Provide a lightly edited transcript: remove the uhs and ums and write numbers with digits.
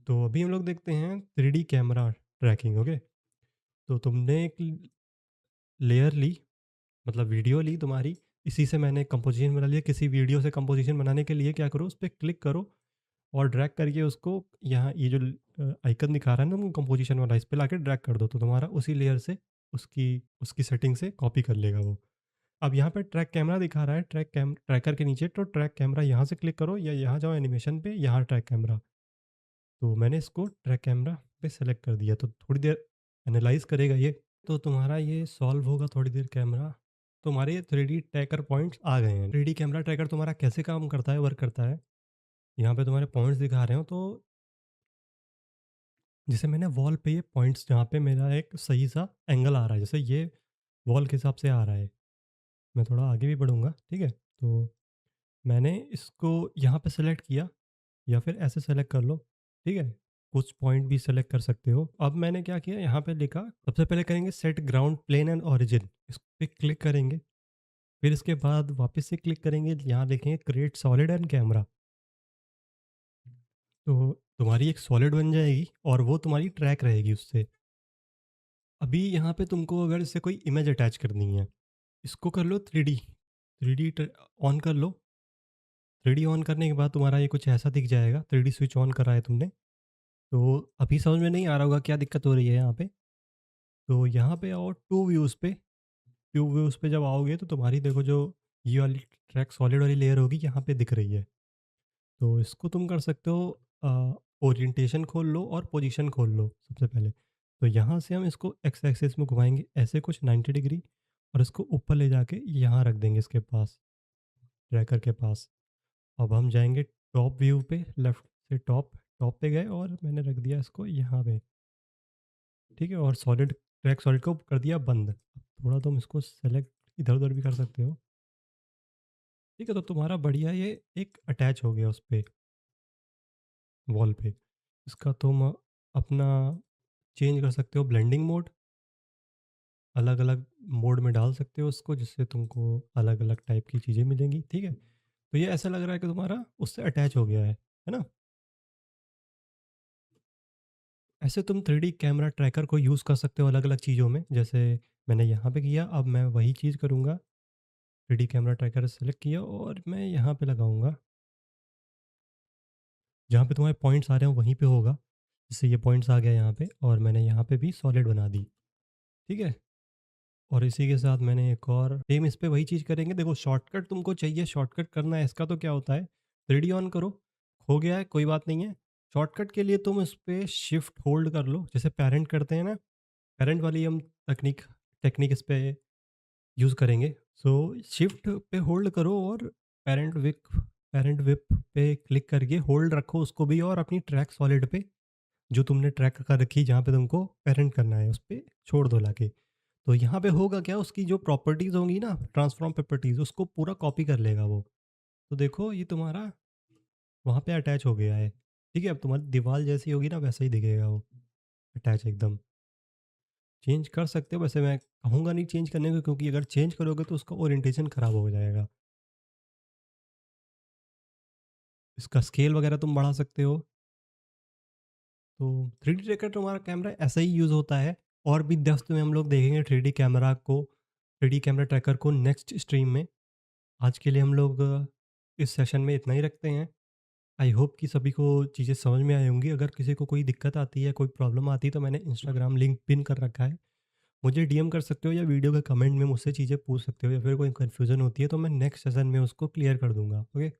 तो अभी हम लोग देखते हैं 3D कैमरा ट्रैकिंग। ओके, तो तुमने एक लेयर ली, मतलब वीडियो ली तुम्हारी, इसी से मैंने कंपोजिशन बना लिया। किसी वीडियो से कंपोजिशन बनाने के लिए क्या करो, उस पर क्लिक करो और ड्रैग करके उसको यहाँ ये जो आइकन दिखा रहा है ना तुमको कंपोजिशन वाला, इस पे लाके ड्रैग कर दो तो तुम्हारा उसी लेयर से उसकी उसकी सेटिंग से कॉपी कर लेगा वो। अब यहाँ पे ट्रैक कैमरा दिखा रहा है, ट्रैकर के नीचे, तो ट्रैक कैमरा यहाँ से क्लिक करो या यहाँ जाओ एनिमेशन पे, यहाँ ट्रैक कैमरा। तो मैंने इसको ट्रैक कैमरा पे सेलेक्ट कर दिया, तो थोड़ी देर एनालाइज करेगा ये, तो तुम्हारा ये सॉल्व होगा थोड़ी देर कैमरा। तुम्हारे 3D ट्रैकर पॉइंट्स आ गए हैं। 3D कैमरा ट्रैकर तुम्हारा कैसे काम करता है, वर्क करता है, यहाँ पे तुम्हारे पॉइंट्स दिखा रहे हो। तो जैसे मैंने वॉल पे ये पॉइंट्स, जहाँ पे मेरा एक सही सा एंगल आ रहा है, जैसे ये वॉल के हिसाब से आ रहा है, मैं थोड़ा आगे भी बढ़ूँगा, ठीक है। तो मैंने इसको यहाँ पे सेलेक्ट किया या फिर ऐसे सेलेक्ट कर लो, ठीक है। कुछ पॉइंट भी सेलेक्ट कर सकते हो। अब मैंने क्या किया, यहाँ पे लिखा, सबसे पहले करेंगे set ground plane and origin, इस पे क्लिक करेंगे। फिर इसके बाद वापस से क्लिक करेंगे, यहाँ देखेंगे क्रिएट सॉलिड एंड कैमरा, तो तुम्हारी एक सॉलिड बन जाएगी और वो तुम्हारी ट्रैक रहेगी उससे। अभी यहाँ पे तुमको अगर इससे कोई इमेज अटैच करनी है, इसको कर लो 3D, 3D ऑन कर लो। 3D ऑन करने के बाद तुम्हारा ये कुछ ऐसा दिख जाएगा, 3D स्विच ऑन करा है तुमने। तो अभी समझ में नहीं आ रहा होगा क्या दिक्कत हो रही है यहाँ पे। तो यहाँ पे आओ टू व्यूज़ पे, टू व्यूज़ पे जब आओगे तो तुम्हारी देखो जो ये वाली ट्रैक सॉलिड वाली लेयर होगी यहाँ पे दिख रही है। तो इसको तुम कर सकते हो, ओरिएंटेशन खोल लो और पोजीशन खोल लो सबसे पहले। तो यहाँ से हम इसको एक्स एक्सिस में घुमाएंगे ऐसे कुछ 90 डिग्री, और इसको ऊपर ले जाके यहाँ रख देंगे इसके पास, ट्रैकर के पास। अब हम जाएंगे टॉप व्यू पे, लेफ्ट से टॉप, टॉप पे गए और मैंने रख दिया इसको यहाँ पे, ठीक है। और सॉलिड, ट्रैक सॉलिड को कर दिया बंद। अब थोड़ा तुम इसको सेलेक्ट इधर उधर भी कर सकते हो, ठीक है। तो तुम्हारा बढ़िया ये एक अटैच हो गया उस पे, वॉल पे। इसका तुम अपना चेंज कर सकते हो, ब्लेंडिंग मोड, अलग अलग मोड में डाल सकते हो उसको, जिससे तुमको अलग अलग टाइप की चीज़ें मिलेंगी, ठीक है। तो ये ऐसा लग रहा है कि तुम्हारा उससे अटैच हो गया है ना। ऐसे तुम 3D कैमरा ट्रैकर को यूज़ कर सकते हो अलग अलग चीज़ों में, जैसे मैंने यहाँ पे किया। अब मैं वही चीज़ करूँगा, 3D कैमरा ट्रैकर सेलेक्ट किया और मैं यहाँ पे लगाऊंगा, जहाँ पे तुम्हारे पॉइंट्स आ रहे हैं वहीं पे होगा। जैसे ये पॉइंट्स आ गया यहाँ पे, और मैंने यहाँ पे भी सॉलिड बना दी, ठीक है। और इसी के साथ मैंने एक और सेम इस पे वही चीज़ करेंगे। देखो शॉर्टकट तुमको चाहिए, शॉर्टकट करना है इसका, तो क्या होता है, 3D ऑन करो, हो गया है कोई बात नहीं है। शॉर्टकट के लिए तुम इस पे शिफ्ट होल्ड कर लो, जैसे पेरेंट करते हैं ना, पेरेंट वाली हम तकनीक टेक्निक इस पे यूज़ करेंगे। सो शिफ्ट पे होल्ड करो और पेरेंट विप पे क्लिक करके होल्ड रखो उसको भी, और अपनी ट्रैक सॉलिड पे जो तुमने ट्रैक कर रखी, जहाँ पे तुमको पेरेंट करना है, उस पे छोड़ दो लाके। तो यहाँ पे होगा क्या, उसकी जो प्रॉपर्टीज़ होंगी ना, ट्रांसफॉर्म प्रॉपर्टीज़, उसको पूरा कॉपी कर लेगा वो। तो देखो ये तुम्हारा वहाँ पे अटैच हो गया है, ठीक है। अब तुम्हारी दीवार जैसी होगी ना वैसा ही दिखेगा वो, अटैच एकदम। चेंज कर सकते हो, वैसे मैं कहूँगा नहीं चेंज करने को, क्योंकि अगर चेंज करोगे तो उसका ओरिएंटेशन खराब हो जाएगा। इसका स्केल वगैरह तुम बढ़ा सकते हो। तो 3D ट्रैकर तुम्हारा कैमरा ऐसा ही यूज़ होता है। और भी डेप्थ में हम लोग देखेंगे 3D कैमरा को, 3D कैमरा ट्रैकर को नेक्स्ट स्ट्रीम में। आज के लिए हम लोग इस सेशन में इतना ही रखते हैं। आई होप कि सभी को चीज़ें समझ में आई होंगी। अगर किसी को कोई दिक्कत आती है, कोई प्रॉब्लम आती है, तो मैंने इंस्टाग्राम लिंक पिन कर रखा है, मुझे डीएम कर सकते हो या वीडियो के कमेंट में मुझसे चीज़ें पूछ सकते हो, या फिर कोई कन्फ्यूज़न होती है तो मैं नेक्स्ट सेशन में उसको क्लियर कर दूंगा। ओके।